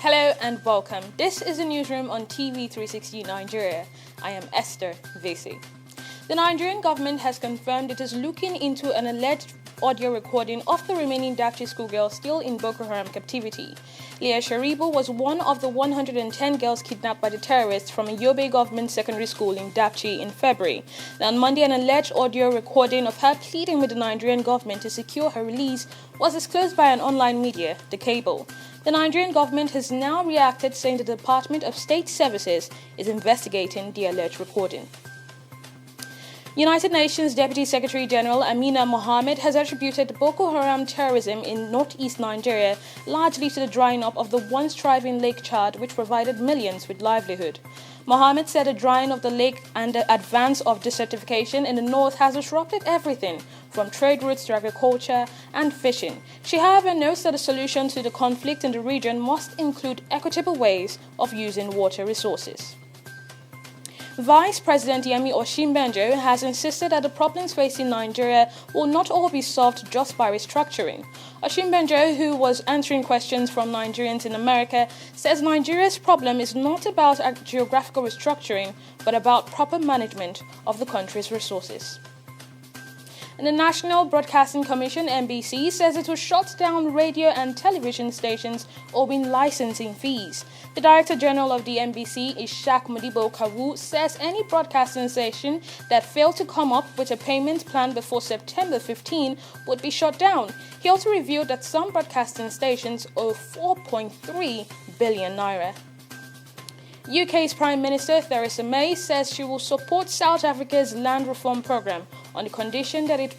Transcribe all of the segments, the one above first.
Hello and welcome. This is the newsroom on TV 360 Nigeria. I am Esther Vesi. The Nigerian government has confirmed it is looking into an alleged audio recording of the remaining Dapchi schoolgirls still in Boko Haram captivity. Leah Sharibu was one of the 110 girls kidnapped by the terrorists from a Yobe government secondary school in Dapchi in February. Now, on Monday, an alleged audio recording of her pleading with the Nigerian government to secure her release was disclosed by an online media, The Cable. The Nigerian government has now reacted, saying the Department of State Services is investigating the alleged recording. United Nations Deputy Secretary General Amina Mohamed has attributed Boko Haram terrorism in northeast Nigeria largely to the drying up of the once thriving Lake Chad, which provided millions with livelihood. Mohamed said the drying of the lake and the advance of desertification in the north has disrupted everything, from trade routes to agriculture and fishing. She, however, notes that the solution to the conflict in the region must include equitable ways of using water resources. Vice President Yemi Osinbajo has insisted that the problems facing Nigeria will not all be solved just by restructuring. Osinbajo, who was answering questions from Nigerians in America, says Nigeria's problem is not about geographical restructuring, but about proper management of the country's resources. And the National Broadcasting Commission, NBC, says it will shut down radio and television stations owing licensing fees. The Director General of the NBC, Ishak Modibo Kawu, says any broadcasting station that failed to come up with a payment plan before September 15 would be shut down. He also revealed that some broadcasting stations owe 4.3 billion naira. UK's Prime Minister Theresa May says she will support South Africa's land reform program on the condition that it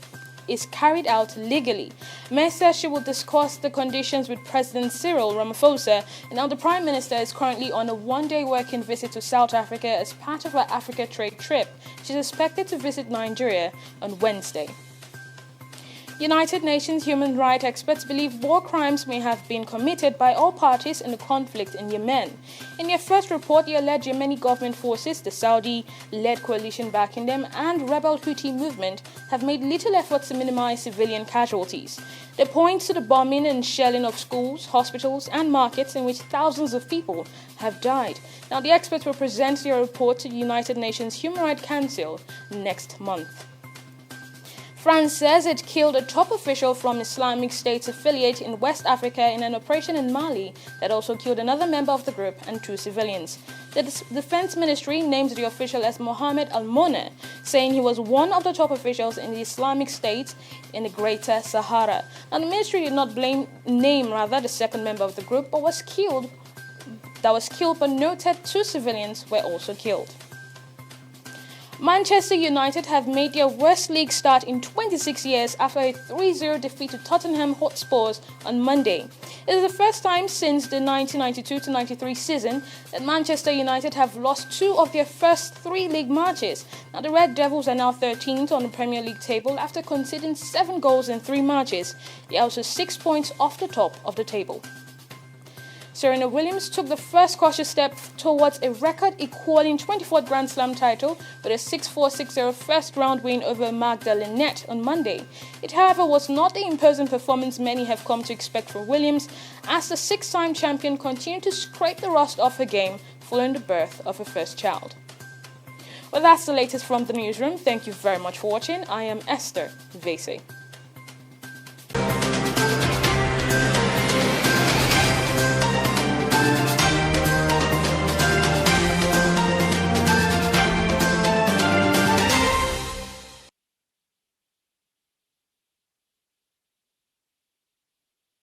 is carried out legally. May says she will discuss the conditions with President Cyril Ramaphosa, and now the Prime Minister is currently on a one-day working visit to South Africa as part of her Africa trade trip. She's expected to visit Nigeria on Wednesday. United Nations human rights experts believe war crimes may have been committed by all parties in the conflict in Yemen. In their first report, the alleged Yemeni government forces, the Saudi-led coalition backing them, and rebel Houthi movement have made little effort to minimize civilian casualties. They point to the bombing and shelling of schools, hospitals, and markets in which thousands of people have died. Now, the experts will present their report to the United Nations Human Rights Council next month. France says it killed a top official from Islamic State's affiliate in West Africa in an operation in Mali that also killed another member of the group and 2 civilians. The Defense Ministry named the official as Mohamed Al-Mona, saying he was one of the top officials in the Islamic State in the Greater Sahara. Now, the ministry did not name the second member of the group but was killed, but noted 2 civilians were also killed. Manchester United have made their worst league start in 26 years after a 3-0 defeat to Tottenham Hotspur on Monday. It is the first time since the 1992-93 season that Manchester United have lost 2 of their first 3 league matches. Now, the Red Devils are now 13th on the Premier League table after conceding 7 goals in 3 matches. They are also 6 points off the top of the table. Serena Williams took the first cautious step towards a record-equaling 24th Grand Slam title with a 6-4, 6-0 first-round win over Magda Linette on Monday. It, however, was not the imposing performance many have come to expect from Williams, as the 6-time champion continued to scrape the rust off her game following the birth of her first child. Well, that's the latest from the newsroom. Thank you very much for watching. I am Esther Vesi.